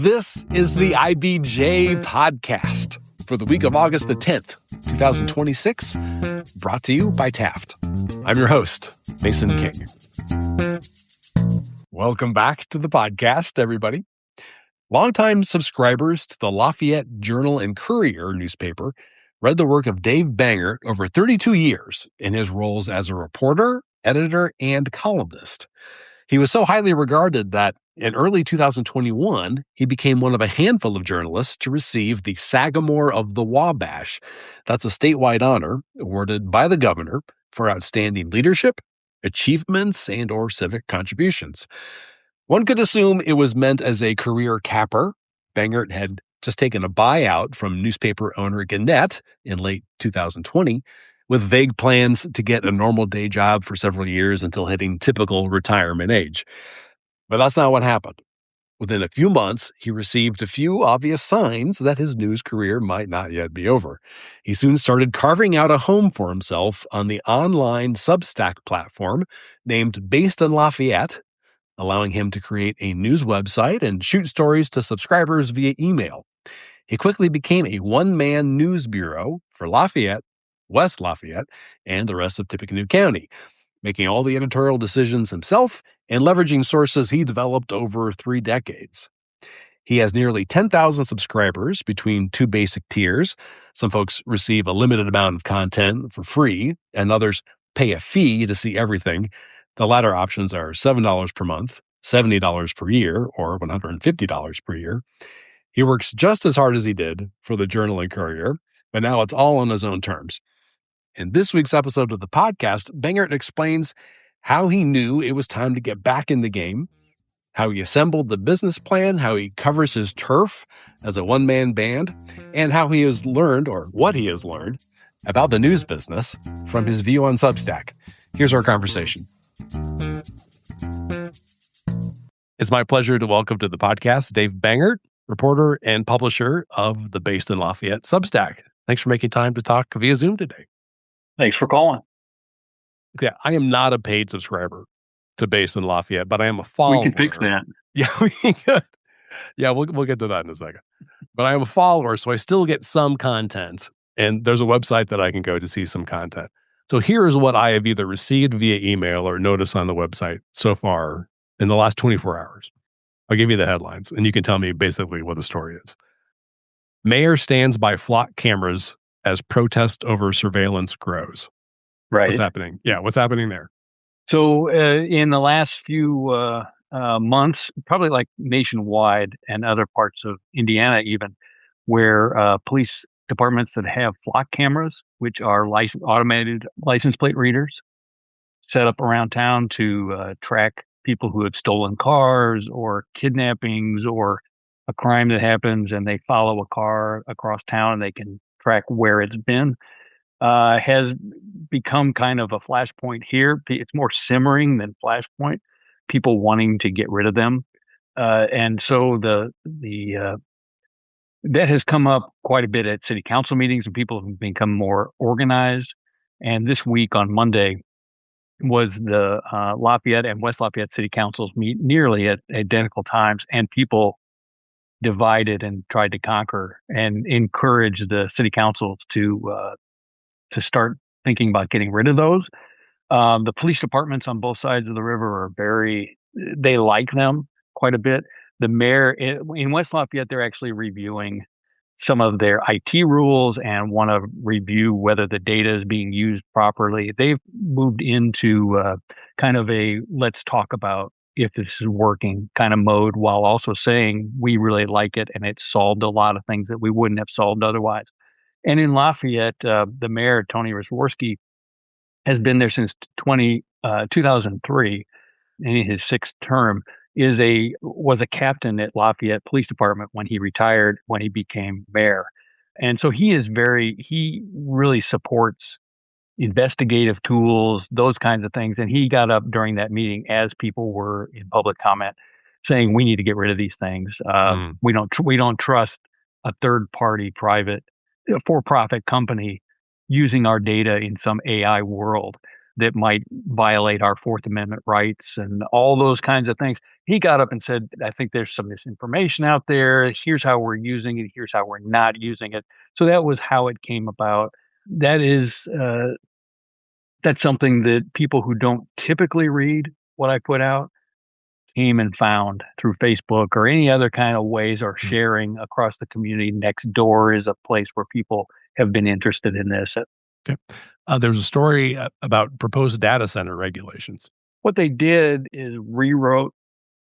This is the IBJ podcast for the week of August the 10th, 2026, brought to you by Taft. I'm your host, Mason King. Welcome back to the podcast, everybody. Longtime subscribers to the Lafayette Journal and Courier newspaper read the work of Dave Bangert over 32 years in his roles as a reporter, editor, and columnist. He was so highly regarded that in early 2021, he became one of a handful of journalists to receive the Sagamore of the Wabash. That's a statewide honor awarded by the governor for outstanding leadership, achievements, and or civic contributions. One could assume it was meant as a career capper. Bangert had just taken a buyout from newspaper owner Gannett in late 2020, with vague plans to get a normal day job for several years until hitting typical retirement age. But that's not what happened. Within a few months, he received a few obvious signs that his news career might not yet be over. He soon started carving out a home for himself on the online Substack platform named Based in Lafayette, allowing him to create a news website and shoot stories to subscribers via email. He quickly became a one-man news bureau for Lafayette, West Lafayette, and the rest of Tippecanoe County, making all the editorial decisions himself and leveraging sources he developed over 3 decades. He has nearly 10,000 subscribers between 2 basic tiers. Some folks receive a limited amount of content for free, and others pay a fee to see everything. The latter options are $7 per month, $70 per year, or $150 per year. He works just as hard as he did for the Journal and Courier, but now it's all on his own terms. In this week's episode of the podcast, Bangert explains how he knew it was time to get back in the game, how he assembled the business plan, how he covers his turf as a one-man band, and how he has learned, or what he has learned, about the news business from his view on Substack. Here's our conversation. It's my pleasure to welcome to the podcast Dave Bangert, reporter and publisher of the Based in Lafayette Substack. Thanks for making time to talk via Zoom today. Thanks for calling. Yeah, I am not a paid subscriber to Based in Lafayette, but I am a follower. We can fix that. Yeah, we can. Yeah, we'll get to that in a second. But I am a follower, so I still get some content, and there's a website that I can go to see some content. So here is what I have either received via email or noticed on the website so far in the last 24 hours. I'll give you the headlines, and you can tell me basically what the story is. Mayor stands by flock cameras as protest over surveillance grows. Right. What's happening? Yeah, what's happening there? So in the last few months, probably like nationwide and other parts of Indiana even, where police departments that have flock cameras, which are automated license plate readers, set up around town to track people who have stolen cars or kidnappings or a crime that happens, and they follow a car across town and they can track where it's been, has become kind of a flashpoint here. It's more simmering than flashpoint, people wanting to get rid of them. And so that has come up quite a bit at city council meetings, and people have become more organized. And this week on Monday was the Lafayette and West Lafayette city councils meet nearly at identical times, and people divided and tried to conquer and encourage the city councils to start thinking about getting rid of those. The police departments on both sides of the river are they like them quite a bit. The mayor in West Lafayette, they're actually reviewing some of their IT rules and want to review whether the data is being used properly. They've moved into kind of a let's talk about if this is working kind of mode, while also saying we really like it and it solved a lot of things that we wouldn't have solved otherwise. And in Lafayette, the mayor, Tony Rosworski, has been there since 2003, in his 6th term, was a captain at Lafayette Police Department when he retired, when he became mayor. And so he really supports investigative tools, those kinds of things. And he got up during that meeting as people were in public comment saying, we need to get rid of these things. We don't trust a third party private for-profit company using our data in some AI world. that might violate our Fourth Amendment rights and all those kinds of things. He got up and said, I think there's some misinformation out there. Here's how we're using it. Here's how we're not using it. So that was how it came about. That is, that's something that people who don't typically read what I put out came and found through Facebook or any other kind of ways, or sharing across the community. Next door is a place where people have been interested in this. Okay. There was a story about proposed data center regulations. What they did is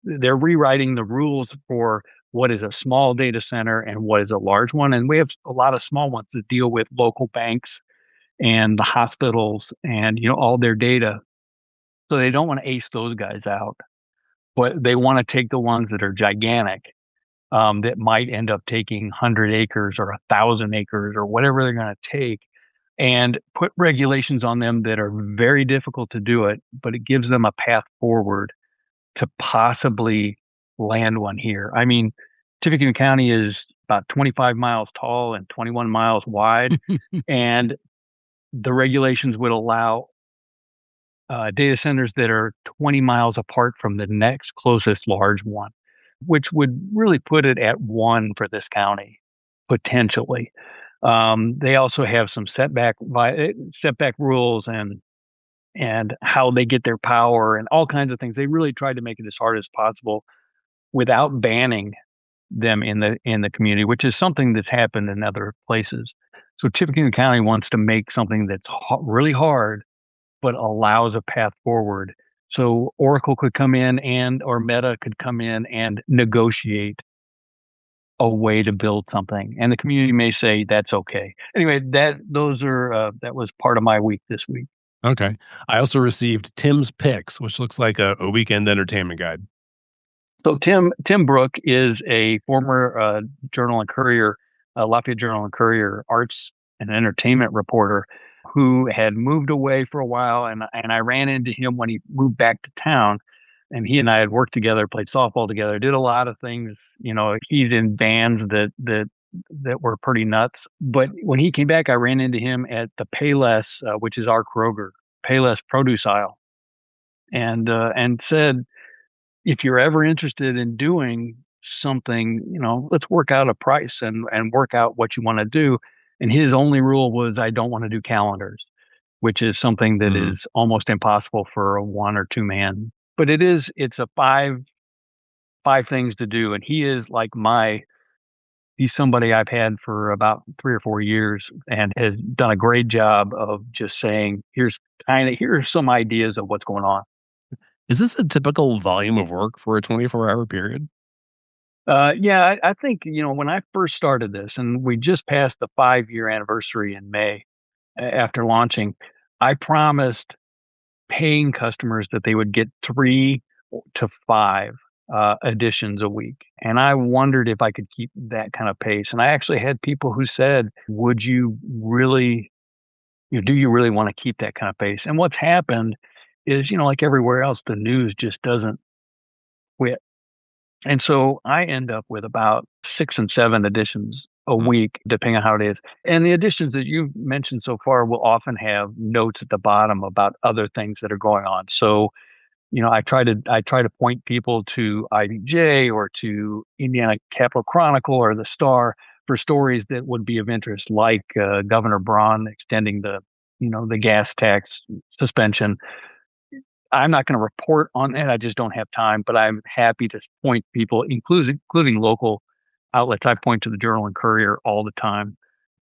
they're rewriting the rules for what is a small data center and what is a large one. And we have a lot of small ones that deal with local banks and the hospitals and, all their data. So they don't want to ace those guys out, but they want to take the ones that are gigantic, that might end up taking 100 acres or 1,000 acres or whatever they're going to take, and put regulations on them that are very difficult to do it, but it gives them a path forward to possibly land one here. I mean, Tippecanoe County is about 25 miles tall and 21 miles wide, and the regulations would allow data centers that are 20 miles apart from the next closest large one, which would really put it at one for this county, potentially. They also have some setback rules and how they get their power and all kinds of things. They really tried to make it as hard as possible without banning them in the community, which is something that's happened in other places. So Tippecanoe County wants to make something that's really hard, but allows a path forward. So Oracle could come in or Meta could come in and negotiate a way to build something, and the community may say that's okay. Anyway, that was part of my week this week. Okay. I also received Tim's Picks, which looks like a weekend entertainment guide. So Tim Brook is a former Journal and Courier, Lafayette Journal and Courier arts and entertainment reporter who had moved away for a while, and I ran into him when he moved back to town. And he and I had worked together, played softball together, did a lot of things. He's in bands that were pretty nuts. But when he came back, I ran into him at the Payless, which is our Kroger, Payless produce aisle, and said, if you're ever interested in doing something, let's work out a price and work out what you want to do. And his only rule was, I don't want to do calendars, which is something that is almost impossible for a one or two man. But it's a five things to do. And he's somebody I've had for about 3 or 4 years and has done a great job of just saying, here are some ideas of what's going on. Is this a typical volume of work for a 24-hour period? Yeah, I think, when I first started this, and we just passed the 5-year anniversary in May after launching, I promised paying customers that they would get 3 to 5 editions a week. And I wondered if I could keep that kind of pace. And I actually had people who said, would you really, do you really want to keep that kind of pace? And what's happened is, like everywhere else, the news just doesn't quit. And so I end up with about 6 and 7 editions a week, depending on how it is. And the editions that you've mentioned so far will often have notes at the bottom about other things that are going on. So, I try to point people to IBJ or to Indiana Capital Chronicle or the Star for stories that would be of interest, like Governor Braun extending the gas tax suspension. I'm not going to report on that. I just don't have time, but I'm happy to point people, including local outlets. I point to the Journal and Courier all the time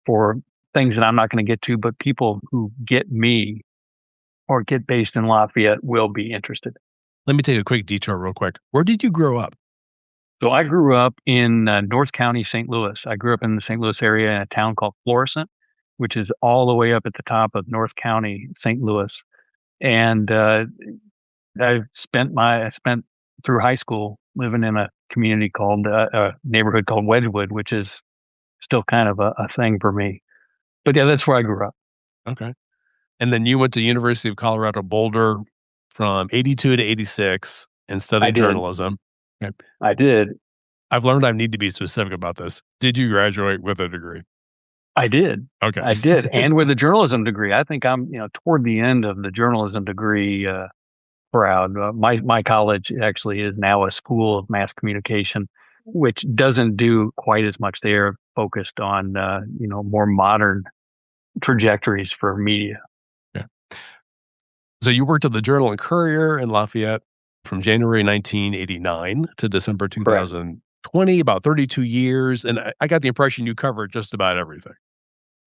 for things that I'm not going to get to, but people who get me or get based in Lafayette will be interested. Let me take a quick detour real quick. Where did you grow up? So I grew up in North County, St. Louis. I grew up in the St. Louis area in a town called Florissant, which is all the way up at the top of North County, St. Louis. And I spent through high school living in a community called a neighborhood called Wedgwood, which is still kind of a thing for me. But yeah, that's where I grew up. Okay. And then you went to University of Colorado Boulder from 82 to 86 and studied journalism. Okay. I did. I've learned I need to be specific about this. Did you graduate with a degree? I did. Okay. I did. And with a journalism degree, I think I'm, toward the end of the journalism degree crowd. My college actually is now a school of mass communication, which doesn't do quite as much. They're focused on, more modern trajectories for media. Yeah. So you worked at the Journal and Courier in Lafayette from January 1989 to December Correct. 2020, about 32 years. And I got the impression you covered just about everything.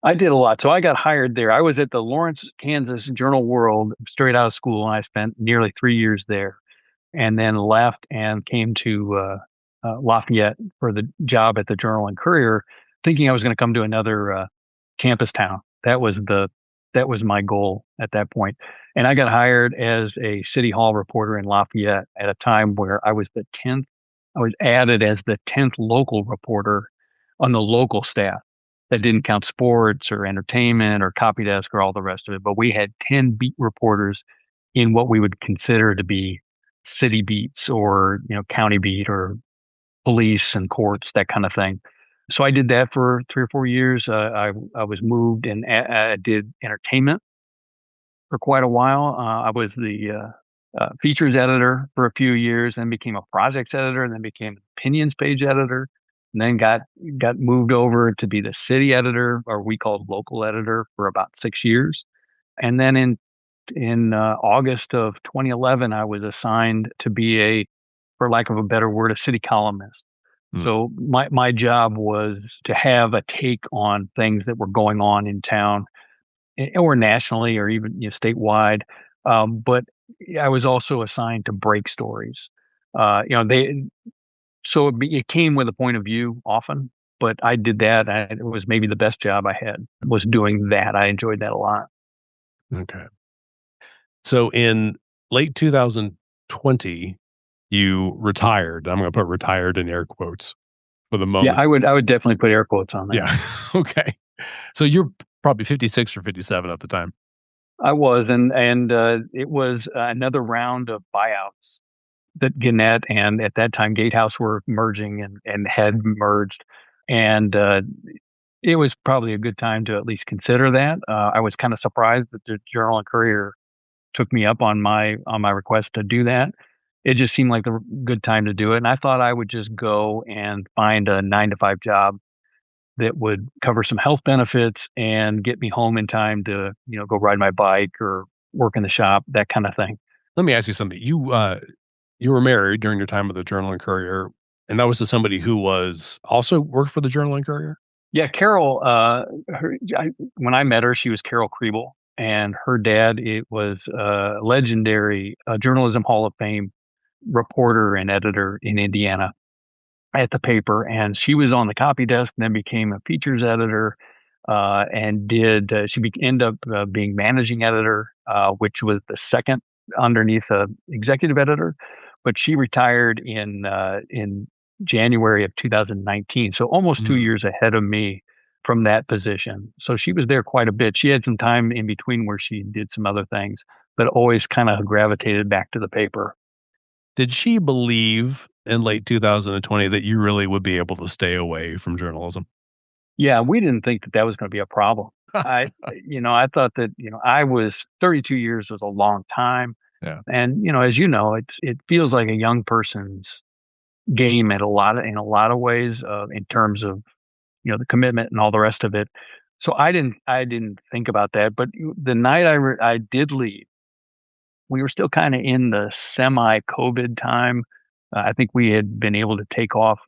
I did a lot. So I got hired there. I was at the Lawrence, Kansas Journal World straight out of school, and I spent nearly 3 years there, and then left and came to Lafayette for the job at the Journal and Courier, thinking I was going to come to another campus town. That was my goal at that point. And I got hired as a city hall reporter in Lafayette at a time where I was the 10th. I was added as the 10th local reporter on the local staff. That didn't count sports or entertainment or copy desk or all the rest of it. But we had 10 beat reporters in what we would consider to be city beats or, county beat or police and courts, that kind of thing. So I did that for 3 or 4 years. I was moved and I did entertainment for quite a while. I was the features editor for a few years, then became a projects editor, and then became an opinions page editor, and then got moved over to be the city editor, or we called local editor, for about 6 years. And then in August of 2011, I was assigned to be for lack of a better word, a city columnist. Hmm. So my job was to have a take on things that were going on in town, or nationally, or even statewide. But I was also assigned to break stories. They so it came with a point of view often, but I did that. It was maybe the best job I had, was doing that. I enjoyed that a lot. Okay. So in late 2020, you retired. I'm going to put retired in air quotes for the Yeah, moment. I would definitely put air quotes on that. Yeah. Okay. So you're probably 56 or 57 at the time. I was, and it was another round of buyouts that Gannett and at that time Gatehouse were merging and had merged, and it was probably a good time to at least consider that. I was kind of surprised that the Journal and Courier took me up on my request to do that. It just seemed like the good time to do it, and I thought I would just go and find a 9 to 5 job that would cover some health benefits and get me home in time to, go ride my bike or work in the shop, that kind of thing. Let me ask you something. You were married during your time with the Journal and Courier, and that was to somebody who was also worked for the Journal and Courier? Yeah, Carol, when I met her, she was Carol Kriebel, and her dad, it was a legendary Journalism Hall of Fame reporter and editor in Indiana at the paper. And she was on the copy desk and then became a features editor, and ended up being managing editor, which was the second underneath a executive editor. But she retired in January of 2019, so almost 2 years ahead of me from that position. So she was there quite a bit. She had some time in between where she did some other things, but always kind of gravitated back to the paper. Did she believe in late 2020 that you really would be able to stay away from journalism? Yeah, we didn't think that was going to be a problem. I thought that, I was 32 years was a long time. Yeah. And, as it feels like a young person's game in a lot of ways, in terms of, the commitment and all the rest of it. So I didn't think about that. But the night I did leave, we were still kind of in the semi-COVID time. I think we had been able to take off.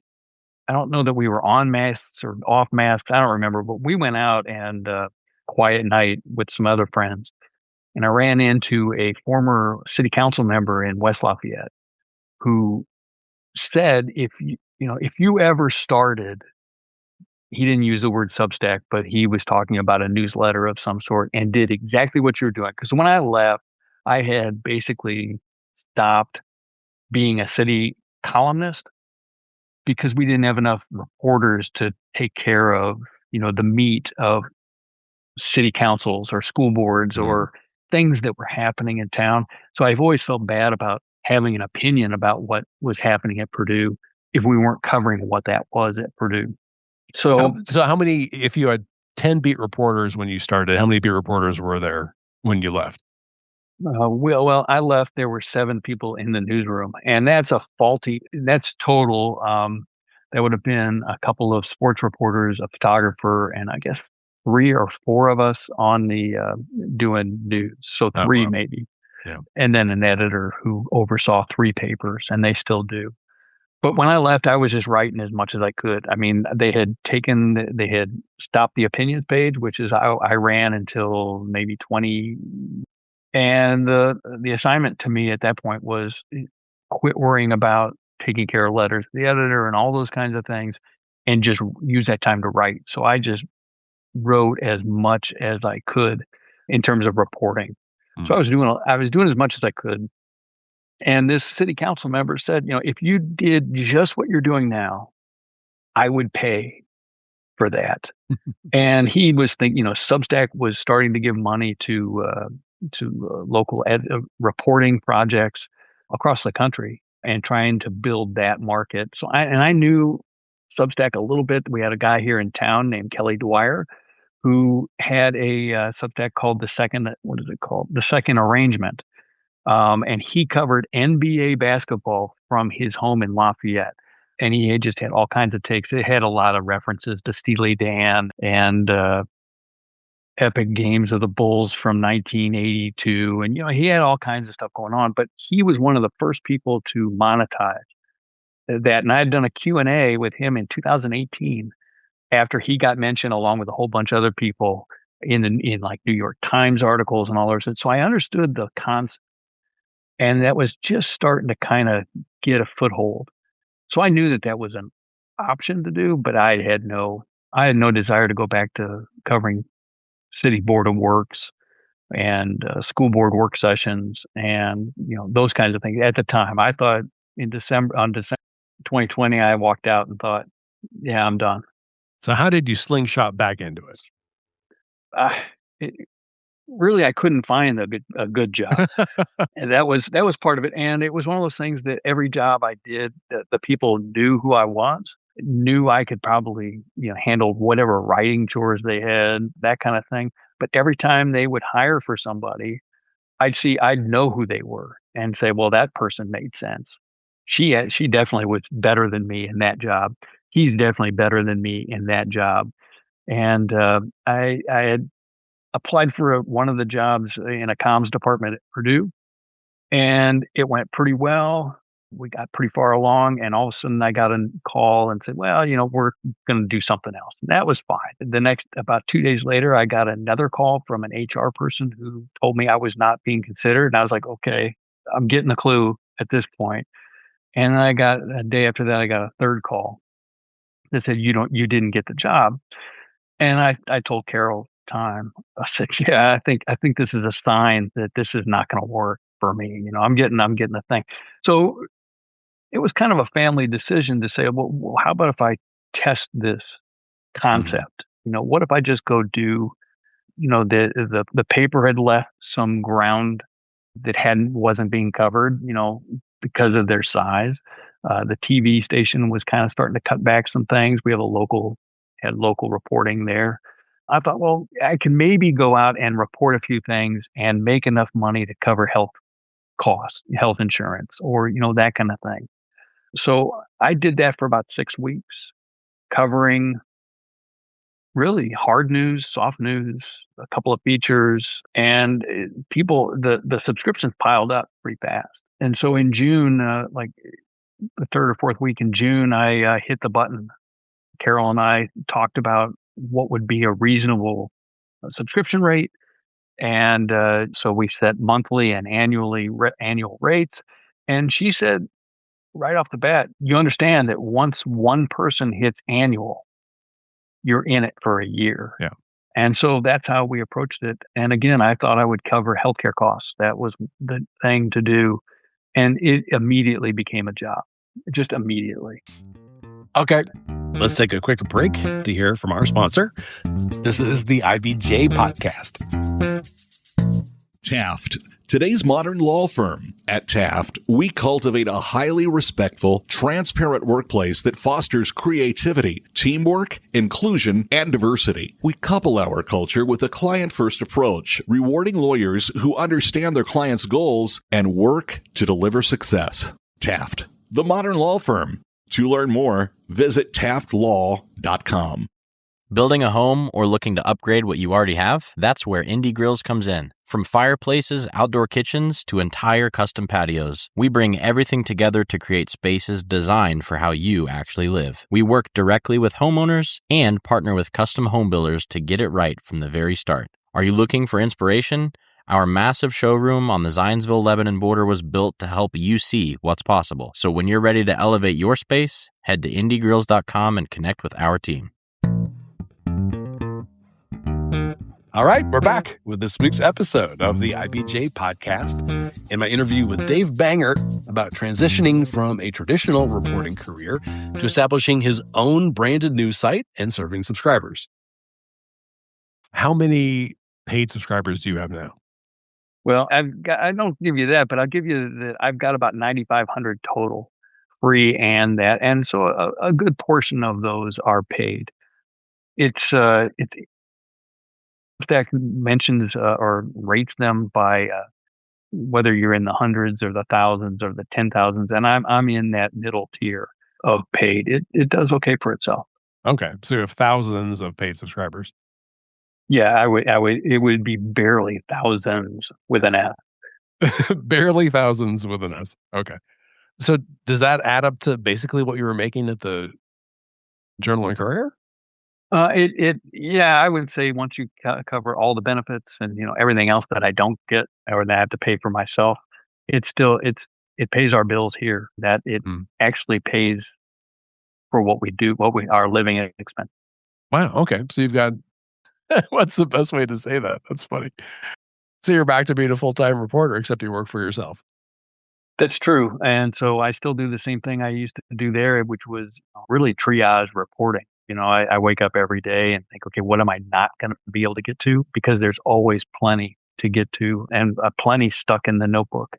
I don't know that we were on masks or off masks. I don't remember, but we went out and quiet night with some other friends, and I ran into a former city council member in West Lafayette who said, if you ever started, he didn't use the word Substack, but he was talking about a newsletter of some sort and did exactly what you're doing. Because when I left, I had basically stopped being a city columnist because we didn't have enough reporters to take care of, the meat of city councils or school boards or things that were happening in town. So I've always felt bad about having an opinion about what was happening at Purdue if we weren't covering what that was at Purdue. So how many, if you had 10 beat reporters when you started. How many beat reporters were there when you left? Well, I left. There were 7 people in the newsroom, and that's total. There would have been a couple of sports reporters, a photographer, and I guess 3 or 4 of us on the doing news. So 3 wow. maybe. Yeah. And then an editor who oversaw 3 papers, and they still do. But when I left, I was just writing as much as I could. I mean, they had stopped the opinions page, which is I ran until maybe 20. And the assignment to me at that point was quit worrying about taking care of letters to the editor and all those kinds of things, and just use that time to write. So I just wrote as much as I could in terms of reporting. So I was doing as much as I could. And this city council member said, if you did just what you're doing now, I would pay for that. And he was thinking, Substack was starting to give money to local reporting projects across the country and trying to build that market. So I knew Substack a little bit. We had a guy here in town named Kelly Dwyer who had a Substack called The Second Arrangement. And he covered NBA basketball from his home in Lafayette. And he had just had all kinds of takes. It had a lot of references to Steely Dan and epic games of the Bulls from 1982. And, he had all kinds of stuff going on. But he was one of the first people to monetize that. And I had done a Q&A with him in 2018 after he got mentioned along with a whole bunch of other people in like New York Times articles and all those. So I understood the concept. And that was just starting to kind of get a foothold. So I knew that was an option to do, but I had no desire to go back to covering city board of works and school board work sessions and, those kinds of things. At the time, I thought on December 2020, I walked out and thought, yeah, I'm done. So how did you slingshot back into it? Really, I couldn't find a good job. And that was part of it. And it was one of those things that every job I did, the people knew who I was, knew I could probably, handle whatever writing chores they had, that kind of thing. But every time they would hire for somebody, I'd know who they were and say, well, that person made sense. She definitely was better than me in that job. He's definitely better than me in that job. And I had applied for one of the jobs in a comms department at Purdue, and it went pretty well. We got pretty far along, and all of a sudden I got a call and said, well, we're going to do something else. And that was fine. About 2 days later, I got another call from an HR person who told me I was not being considered. And I was like, okay, I'm getting the clue at this point. And a day after that, I got a third call that said, you didn't get the job. And I told Carol time, I said, yeah, I think this is a sign that this is not going to work for me. I'm getting the thing. So it was kind of a family decision to say, well, how about if I test this concept? What if I just go do, the paper had left some ground that wasn't being covered, because of their size. The TV station was kind of starting to cut back some things. We have had local reporting there. I thought, well, I can maybe go out and report a few things and make enough money to cover health costs, health insurance, or, that kind of thing. So I did that for about 6 weeks, covering really hard news, soft news, a couple of features, and the subscriptions piled up pretty fast. And so in June, like the 3rd or 4th week in June, I hit the button. Carol and I talked about what would be a reasonable subscription rate. And so we set monthly and annual rates. And she said right off the bat, you understand that once one person hits annual, you're in it for a year. Yeah. And so that's how we approached it. And again, I thought I would cover healthcare costs. That was the thing to do. And it immediately became a job, just immediately. Okay, let's take a quick break to hear from our sponsor. This is the IBJ podcast. Taft Today's modern law firm. At Taft, we cultivate a highly respectful, transparent workplace that fosters creativity, teamwork, inclusion, and diversity. We couple our culture with a client-first approach, rewarding lawyers who understand their clients' goals and work to deliver success. Taft, the modern law firm. To learn more, visit taftlaw.com. Building a home or looking to upgrade what you already have? That's where Indie Grills comes in. From fireplaces, outdoor kitchens, to entire custom patios, we bring everything together to create spaces designed for how you actually live. We work directly with homeowners and partner with custom home builders to get it right from the very start. Are you looking for inspiration? Our massive showroom on the Zionsville-Lebanon border was built to help you see what's possible. So when you're ready to elevate your space, head to indiegrills.com and connect with our team. All right, we're back with this week's episode of the IBJ podcast and my interview with Dave Banger about transitioning from a traditional reporting career to establishing his own branded news site and serving subscribers. How many paid subscribers do you have now? Well, I don't give you that, but I'll give you that I've got about 9,500 total, free and that. And so a good portion of those are paid. It's Stack mentions or rates them by whether you're in the hundreds or the thousands or the 10,000s, and I'm in that middle tier of paid. It does okay for itself. Okay, so you have thousands of paid subscribers. Yeah, I would. It would be barely thousands with an S. Barely thousands with an S. Okay, so does that add up to basically what you were making at the Journal and Courier? Yeah, I would say once you cover all the benefits and everything else that I don't get or that I have to pay for myself, it pays our bills here. That it actually pays for what we do, our living expense. Wow. Okay, so you've got. What's the best way to say that? That's funny. So you're back to being a full-time reporter, except you work for yourself. That's true, and so I still do the same thing I used to do there, which was really triage reporting. I wake up every day and think, okay, what am I not going to be able to get to? Because there's always plenty to get to, and plenty stuck in the notebook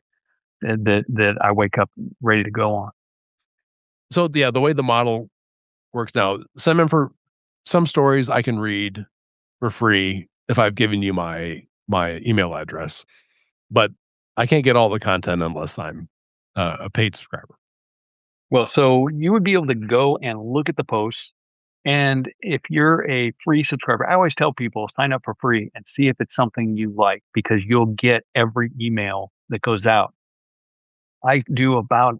that I wake up ready to go on. So yeah, the way the model works now, some stories I can read for free if I've given you my email address, but I can't get all the content unless I'm a paid subscriber. Well, so you would be able to go and look at the posts. And if you're a free subscriber, I always tell people sign up for free and see if it's something you like, because you'll get every email that goes out. I do about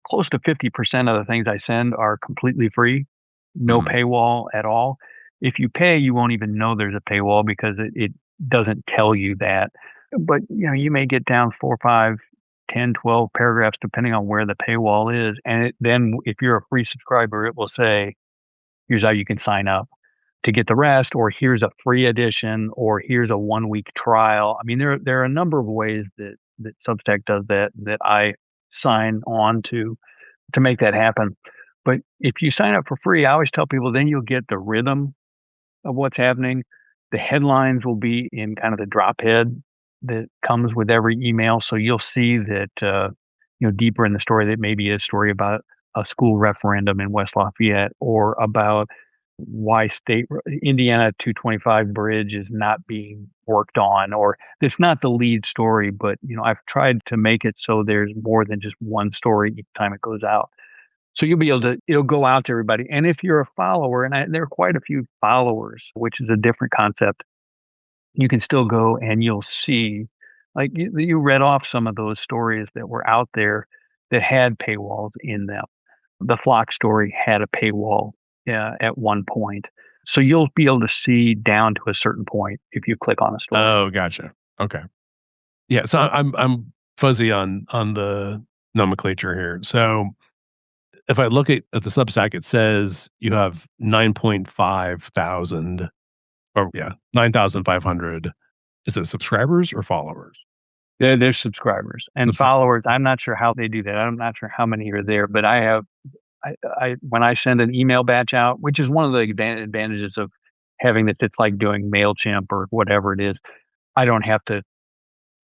close to 50% of the things I send are completely free, no paywall at all. If you pay, you won't even know there's a paywall because it doesn't tell you that. But you may get down 4, 5, 10, 12 paragraphs depending on where the paywall is. And then if you're a free subscriber, it will say, here's how you can sign up to get the rest, or here's a free edition, or here's a 1-week trial. I mean, there are a number of ways that Substack does that I sign on to make that happen. But if you sign up for free, I always tell people then you'll get the rhythm of what's happening. The headlines will be in kind of the drop head that comes with every email. So you'll see that, deeper in the story, that maybe a story about a school referendum in West Lafayette, or about why Indiana 225 bridge is not being worked on, or it's not the lead story, but I've tried to make it so there's more than just one story each time it goes out. So you'll be able to, it'll go out to everybody. And if you're a follower, and there are quite a few followers, which is a different concept, you can still go and you'll see, like you read off some of those stories that were out there that had paywalls in them. The Flock story had a paywall at one point. So you'll be able to see down to a certain point if you click on a story. Oh, gotcha. Okay. Yeah. So I'm fuzzy on the nomenclature here. So if I look at the Substack, it says you have 9.5 thousand, or 9,500. Is it subscribers or followers? They're subscribers and followers. I'm not sure how they do that. I'm not sure how many are there, but I when I send an email batch out, which is one of the advantages of having that, it's like doing MailChimp or whatever it is, I don't have to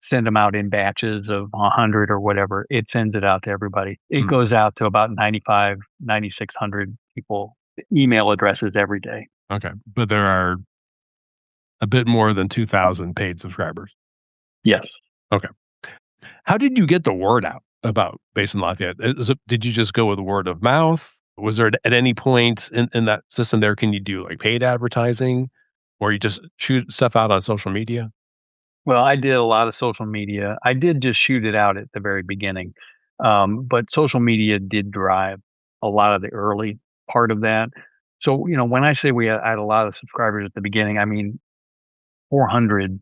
send them out in batches of 100 or whatever. It sends it out to everybody. It goes out to about 9,600 people, email addresses every day. Okay. But there are a bit more than 2,000 paid subscribers. Yes. Okay. How did you get the word out about Basin Lafayette? Did you just go with word of mouth? Was there at any point in that system there, can you do like paid advertising, or you just shoot stuff out on social media? Well, I did a lot of social media. I did just shoot it out at the very beginning. But social media did drive a lot of the early part of that. So, when I say I had a lot of subscribers at the beginning, I mean 400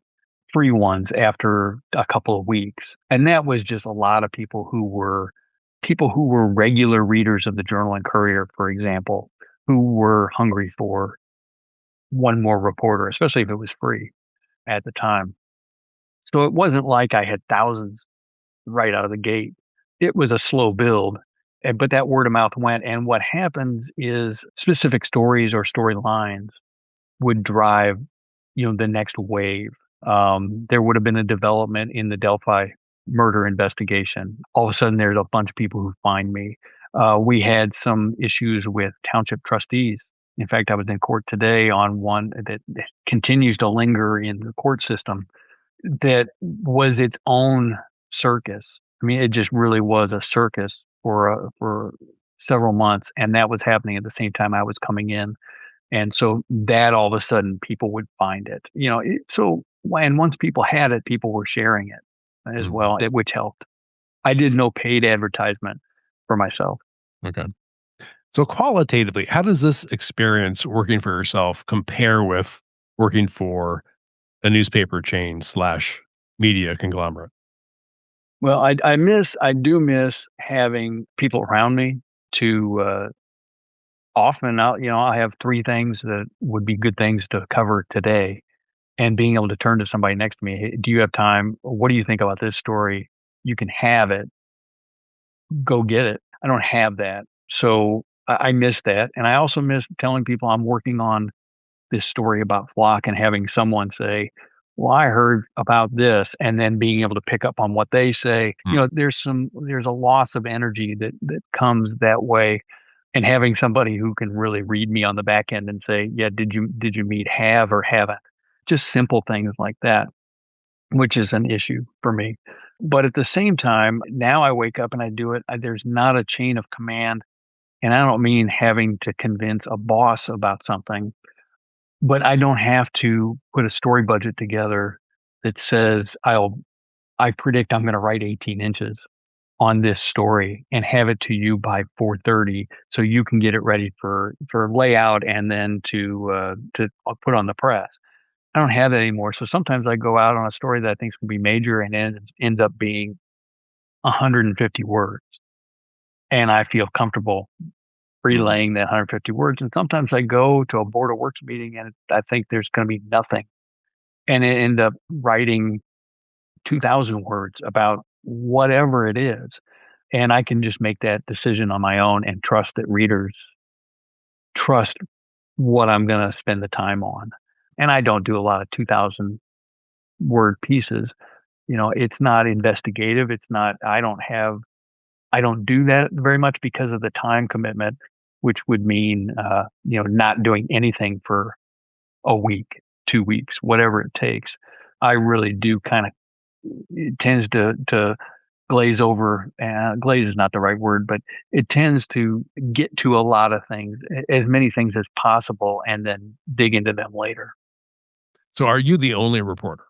free ones after a couple of weeks. And that was just a lot of people who were regular readers of the Journal and Courier, for example, who were hungry for one more reporter, especially if it was free at the time. So it wasn't like I had thousands right out of the gate. It was a slow build, but that word of mouth went. And what happens is specific stories or storylines would drive, the next wave. There would have been a development in the Delphi murder investigation. All of a sudden, there's a bunch of people who find me. We had some issues with township trustees. In fact, I was in court today on one that continues to linger in the court system that was its own circus. I mean, it just really was a circus for several months, and that was happening at the same time I was coming in. And so that all of a sudden people would find it, and once people had it, people were sharing it as well, which helped. I did no paid advertisement for myself. Okay. So qualitatively, how does this experience working for yourself compare with working for a newspaper chain / media conglomerate? Well, I do miss having people around me to, often I have 3 things that would be good things to cover today, and being able to turn to somebody next to me, "Hey, do you have time? What do you think about this story? You can have it. Go get it." I don't have that. So I miss that. And I also miss telling people I'm working on this story about Flock and having someone say, "Well, I heard about this," and then being able to pick up on what they say. There's a loss of energy that comes that way. And having somebody who can really read me on the back end and say, "Yeah, did you meet have or haven't?" Just simple things like that, which is an issue for me. But at the same time, now I wake up and I do it. There's not a chain of command, and I don't mean having to convince a boss about something, but I don't have to put a story budget together that says I predict I'm going to write 18 inches on this story and have it to you by 4:30 so you can get it ready for layout and then to put on the press. I don't have that anymore. So sometimes I go out on a story that I think is going to be major and it ends up being 150 words. And I feel comfortable relaying that 150 words. And sometimes I go to a board of works meeting and I think there's going to be nothing. And I end up writing 2,000 words about whatever it is. And I can just make that decision on my own and trust that readers trust what I'm going to spend the time on. And I don't do a lot of 2,000 word pieces. It's not investigative. It's not, I don't do that very much because of the time commitment, which would mean, not doing anything for a week, 2 weeks, whatever it takes. I really do it tends to glaze over. Glaze is not the right word, but it tends to get to a lot of things, as many things as possible, and then dig into them later. So are you the only reporter?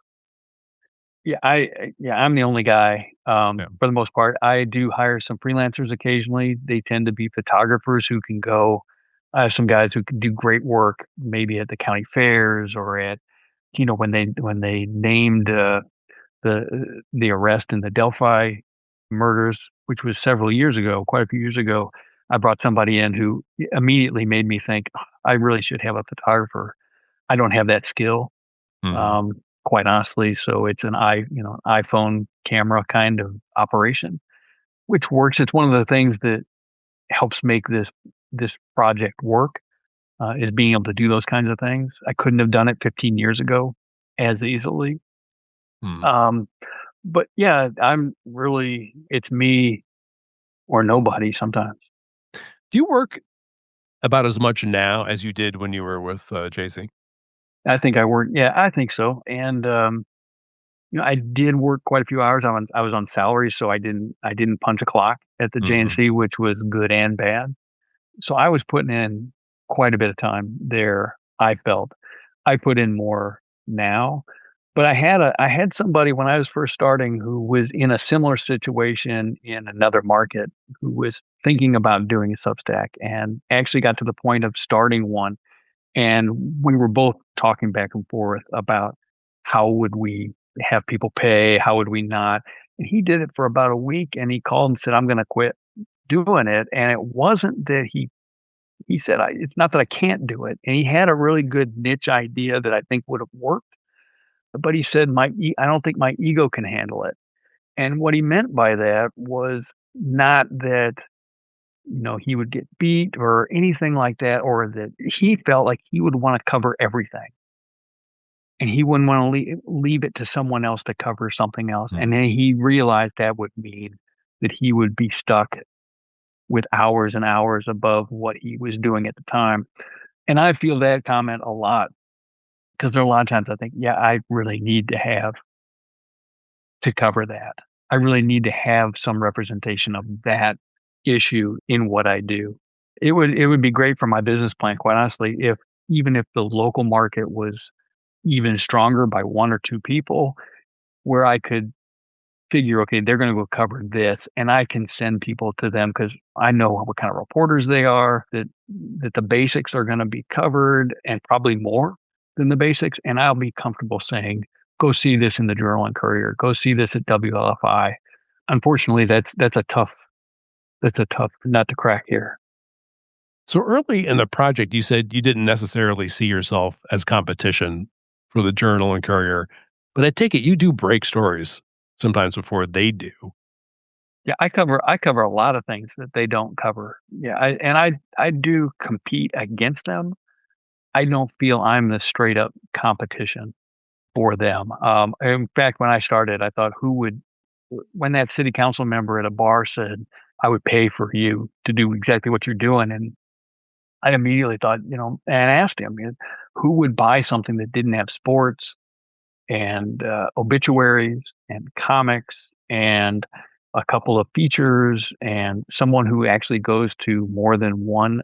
Yeah, I'm the only guy. For the most part, I do hire some freelancers occasionally. They tend to be photographers who can go. I have some guys who can do great work, maybe at the county fairs or at, when they named the arrest in the Delphi murders, which was several years ago, quite a few years ago. I brought somebody in who immediately made me think, I really should have a photographer. I don't have that skill, quite honestly. So it's an iPhone camera kind of operation, which works. It's one of the things that helps make this project work, is being able to do those kinds of things. I couldn't have done it 15 years ago as easily. But yeah, it's me or nobody sometimes. Do you work about as much now as you did when you were with JC? I think so. And, I did work quite a few hours. I was on salary, so I didn't punch a clock at the Mhm. JNC, which was good and bad. So I was putting in quite a bit of time there, I felt. I put in more now, but I had somebody when I was first starting who was in a similar situation in another market who was thinking about doing a Substack and actually got to the point of starting one, and we were both talking back and forth about how would we have people pay, how would we not? And he did it for about a week and he called and said, "I'm gonna quit doing it." And it wasn't that he said, "It's not that I can't do it." And he had a really good niche idea that I think would have worked, but he said, I don't think my ego can handle it." And what he meant by that was not that, he would get beat or anything like that, or that he felt like he would wanna cover everything, and he wouldn't wanna leave it to someone else to cover something else, Mm. and then he realized that would mean that he would be stuck with hours and hours above what he was doing at the time. And I feel that comment a lot because there are a lot of times I think, yeah, I really need to cover that. I really need to have some representation of that issue in what I do. It would be great for my business plan, quite honestly, if even if the local market was even stronger by 1 or 2 people, where I could figure, okay, they're gonna go cover this, and I can send people to them because I know what kind of reporters they are, that the basics are gonna be covered and probably more than the basics, and I'll be comfortable saying, "Go see this in the Journal and Courier. Go see this at WLFI." Unfortunately, that's a tough nut to crack here. So early in the project, you said you didn't necessarily see yourself as competition for the Journal and Courier, but I take it you do break stories sometimes before they do. Yeah, I cover a lot of things that they don't cover. Yeah, I do compete against them. I don't feel I'm the straight up competition for them. In fact, when I started, I thought when that city council member at a bar said, "I would pay for you to do exactly what you're doing," and I immediately thought, and asked him, who would buy something that didn't have sports and obituaries and comics and a couple of features and someone who actually goes to more than one,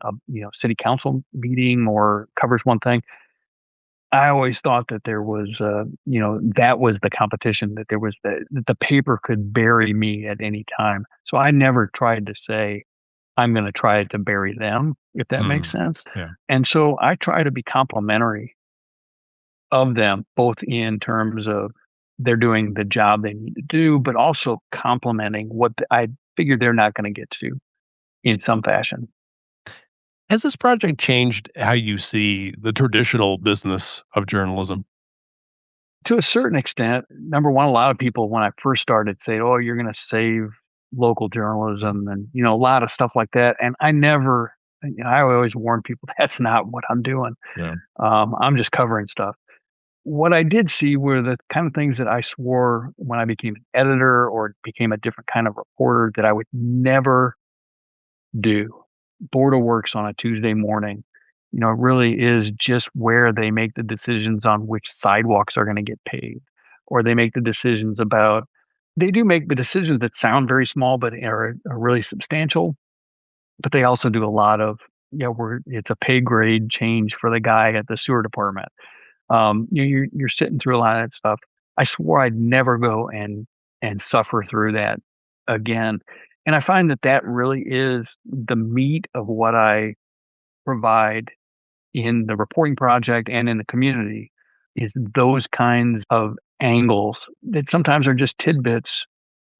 city council meeting or covers one thing. I always thought that there was, that was the competition, that there was that the paper could bury me at any time. So I never tried to say, I'm going to try to bury them, if that makes Mm, sense. yeah. And so I try to be complimentary of them, both in terms of they're doing the job they need to do, but also complimenting what I figure they're not going to get to in some fashion. Has this project changed how you see the traditional business of journalism? To a certain extent, number one, a lot of people when I first started say, "Oh, you're going to save local journalism," and a lot of stuff like that. And I always warn people that's not what I'm doing. Yeah. I'm just covering stuff. What I did see were the kind of things that I swore when I became an editor or became a different kind of reporter that I would never do. Board of Works on a Tuesday morning, it really is just where they make the decisions on which sidewalks are going to get paved, or they make the decisions about. They do make the decisions that sound very small, but are really substantial. But they also do a lot of, where it's a pay grade change for the guy at the sewer department. You're sitting through a lot of that stuff. I swore I'd never go and suffer through that again. And I find that that really is the meat of what I provide in the reporting project and in the community is those kinds of angles that sometimes are just tidbits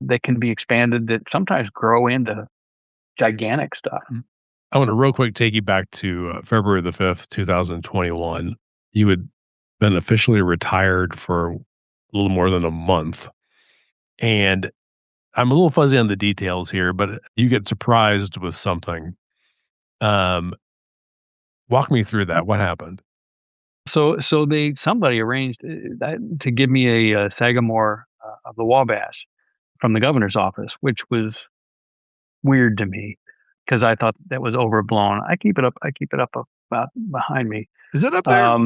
that can be expanded that sometimes grow into gigantic stuff. I want to real quick take you back to February the 5th, 2021. You had been officially retired for a little more than a month. And I'm a little fuzzy on the details here, but you get surprised with something. Um, Walk me through that. What happened? So somebody arranged to give me a Sagamore of the Wabash from the governor's office, which was weird to me because I thought that was overblown. I keep it up about behind me. Is it up there?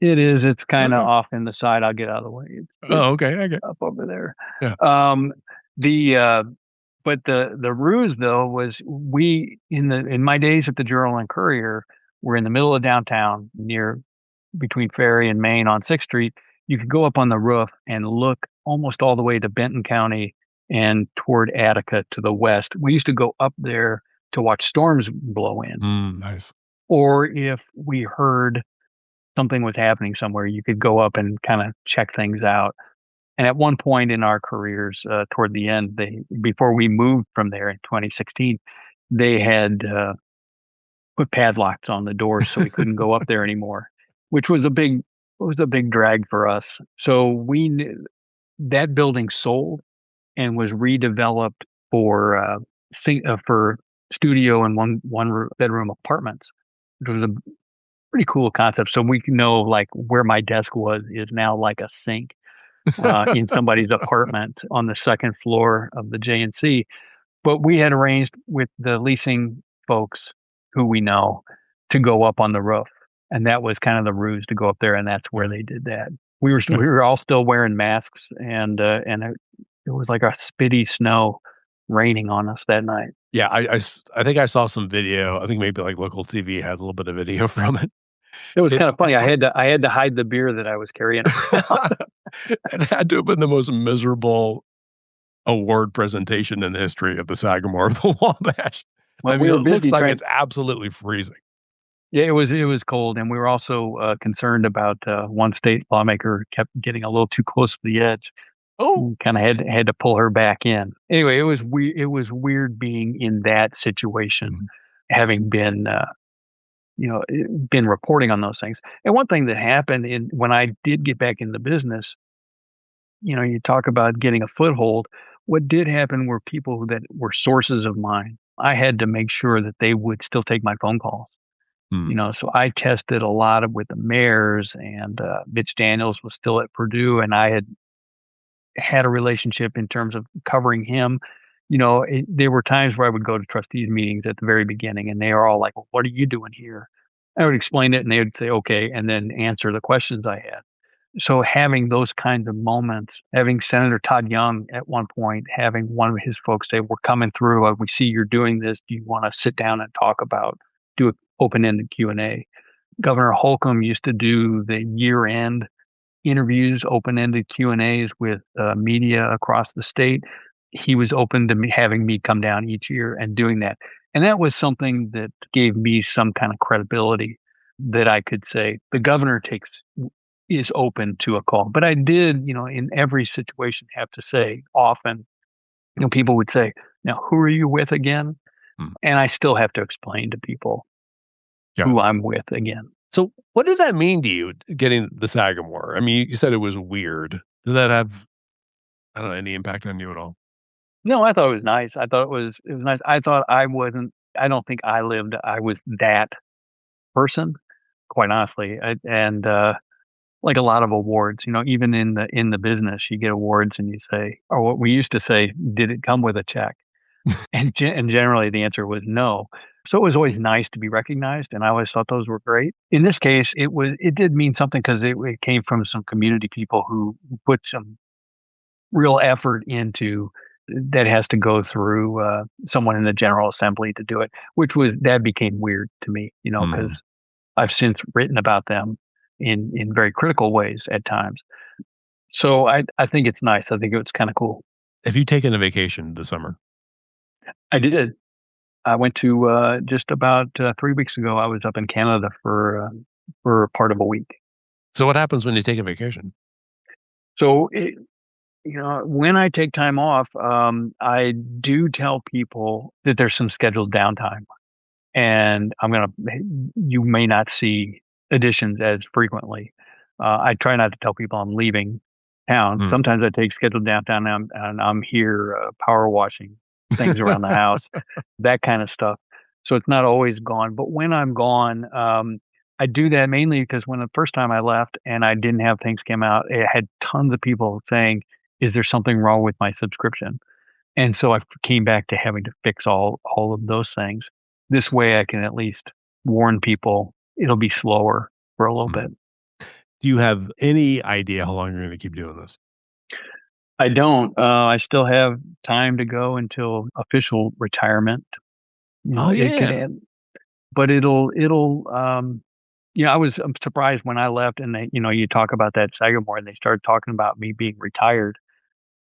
It is. It's kind of Okay. off in the side. I'll get out of the way. It's Okay. up over there. Yeah. But the ruse though was in my days at the Journal and Courier, we're in the middle of downtown near between Ferry and Main on 6th Street. You could go up on the roof and look almost all the way to Benton County and toward Attica to the west. We used to go up there to watch storms blow in. Nice. Or if we heard something was happening somewhere, you could go up and kind of check things out. And at one point in our careers, toward the end, before we moved from there in 2016, they had put padlocks on the doors so we couldn't go up there anymore, which was a big drag for us. So we knew that building sold and was redeveloped for studio and one bedroom apartments, which was a pretty cool concept. So we know like where my desk was is now like a sink in somebody's apartment on the second floor of the JNC. But we had arranged with the leasing folks who we know to go up on the roof. And that was kind of the ruse to go up there. And that's where they did that. We were all still wearing masks and it was like a spitty snow raining on us that night. Yeah. I think I saw some video. I think maybe like local TV had a little bit of video from it. It was kind of funny. I had to hide the beer that I was carrying. It had to have been the most miserable award presentation in the history of the Sagamore of the Wabash. Well, I mean, it looks like it's absolutely freezing. Yeah, it was cold, and we were also concerned about one state lawmaker kept getting a little too close to the edge. Oh, kind of had to pull her back in. Anyway, it was weird being in that situation, having been been reporting on those things. And one thing that happened when I did get back in the business, you talk about getting a foothold. What did happen were people that were sources of mine. I had to make sure that they would still take my phone calls. So I tested a lot with the mayors, and Mitch Daniels was still at Purdue, and I had a relationship in terms of covering him. There were times where I would go to trustees meetings at the very beginning, and they are all like, well, what are you doing here? I would explain it, and they would say, okay, and then answer the questions I had. So having those kinds of moments, having Senator Todd Young at one point, having one of his folks say, we're coming through, we see you're doing this. Do you want to sit down and do an open-ended Q&A? Governor Holcomb used to do the year-end interviews, open-ended Q&As with media across the state. He was open to having me come down each year and doing that. And that was something that gave me some kind of credibility that I could say the governor is open to a call. But I did, in every situation have to say often, people would say, now, who are you with again? And I still have to explain to people who I'm with again. So what did that mean to you, getting the Sagamore? I mean, you said it was weird. Did that have, I don't know, any impact on you at all? No, I thought it was nice. I thought it was nice. I thought I don't think I was that person, quite honestly. Like a lot of awards, even in the business, you get awards and you say, or what we used to say, did it come with a check? and generally the answer was no. So it was always nice to be recognized, and I always thought those were great. In this case, it did mean something because it came from some community people who put some real effort into that has to go through someone in the General Assembly to do it, that became weird to me, because I've since written about them in very critical ways at times. So I think it's nice. I think it's kind of cool. Have you taken a vacation this summer? I did. I went to just about 3 weeks ago. I was up in Canada for part of a week. So what happens when you take a vacation? So when I take time off, I do tell people that there's some scheduled downtime, and you may not see editions as frequently. I try not to tell people I'm leaving town. Sometimes I take scheduled downtime and I'm here power washing things around the house, that kind of stuff. So it's not always gone. But when I'm gone, I do that mainly because when the first time I left and I didn't have things come out, I had tons of people saying, is there something wrong with my subscription? And so I came back to having to fix all of those things. This way I can at least warn people it'll be slower for a little bit. Do you have any idea how long you're going to keep doing this? I don't. I still have time to go until official retirement. But it'll I'm surprised when I left and they, you talk about that Sagamore and they started talking about me being retired.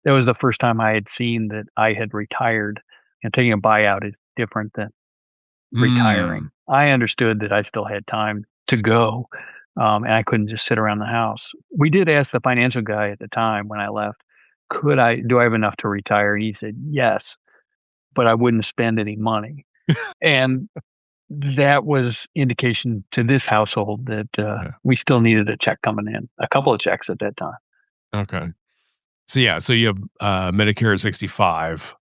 That was the first time I had seen that I had retired. And taking a buyout is different than retiring. I understood that I still had time to go, and I couldn't just sit around the house. We did ask the financial guy at the time when I left, do I have enough to retire? And he said, yes, but I wouldn't spend any money. And that was indication to this household that we still needed a check coming in, a couple of checks at that time. Okay. So you have Medicare at 65.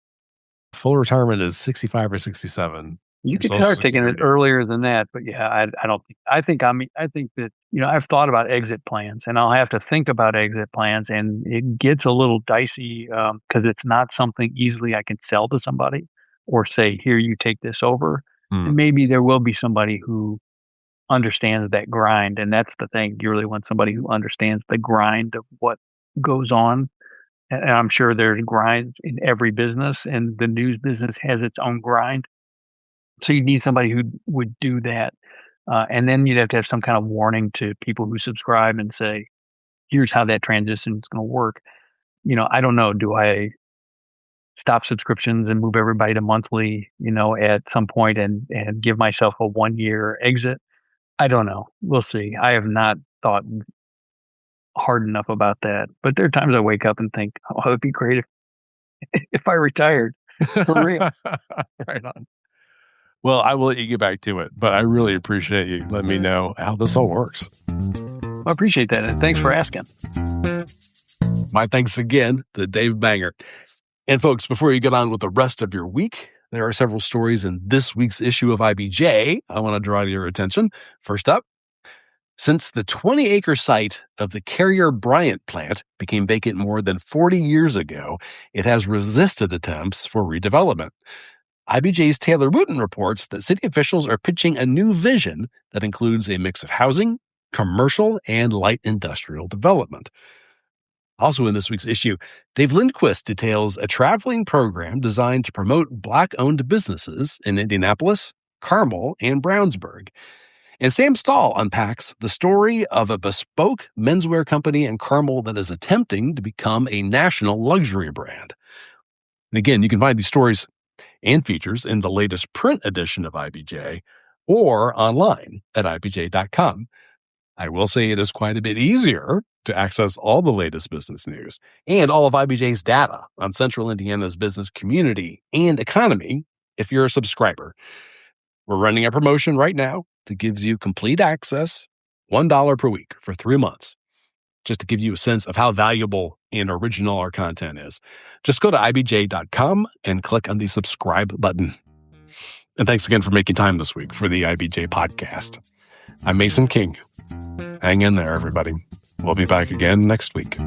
Full retirement is 65 or 67. You could start taking it earlier than that, but I don't think. I think that I've thought about exit plans, and I'll have to think about exit plans, and it gets a little dicey because it's not something easily I can sell to somebody or say, here, you take this over. And maybe there will be somebody who understands that grind, and that's the thing. You really want somebody who understands the grind of what goes on. And I'm sure there's grinds in every business, and the news business has its own grind. So you need somebody who would do that. And then you'd have to have some kind of warning to people who subscribe and say, here's how that transition is going to work. I don't know. Do I stop subscriptions and move everybody to monthly, at some point and give myself a 1-year exit? I don't know. We'll see. I have not thought hard enough about that. But there are times I wake up and think, oh, it would be great if I retired for real. Right on. Well, I will let you get back to it, but I really appreciate you letting me know how this all works. Well, I appreciate that. And thanks for asking. My thanks again to Dave Banger. And folks, before you get on with the rest of your week, there are several stories in this week's issue of IBJ I want to draw to your attention. First up, since the 20-acre site of the Carrier Bryant plant became vacant more than 40 years ago, it has resisted attempts for redevelopment. IBJ's Taylor Wooten reports that city officials are pitching a new vision that includes a mix of housing, commercial, and light industrial development. Also in this week's issue, Dave Lindquist details a traveling program designed to promote Black-owned businesses in Indianapolis, Carmel, and Brownsburg. And Sam Stahl unpacks the story of a bespoke menswear company in Carmel that is attempting to become a national luxury brand. And again, you can find these stories and features in the latest print edition of IBJ or online at ibj.com. I will say it is quite a bit easier to access all the latest business news and all of IBJ's data on Central Indiana's business community and economy if you're a subscriber. We're running a promotion right now that gives you complete access, $1 per week for 3 months. Just to give you a sense of how valuable and original our content is, just go to ibj.com and click on the subscribe button. And thanks again for making time this week for the IBJ podcast. I'm Mason King. Hang in there, everybody. We'll be back again next week.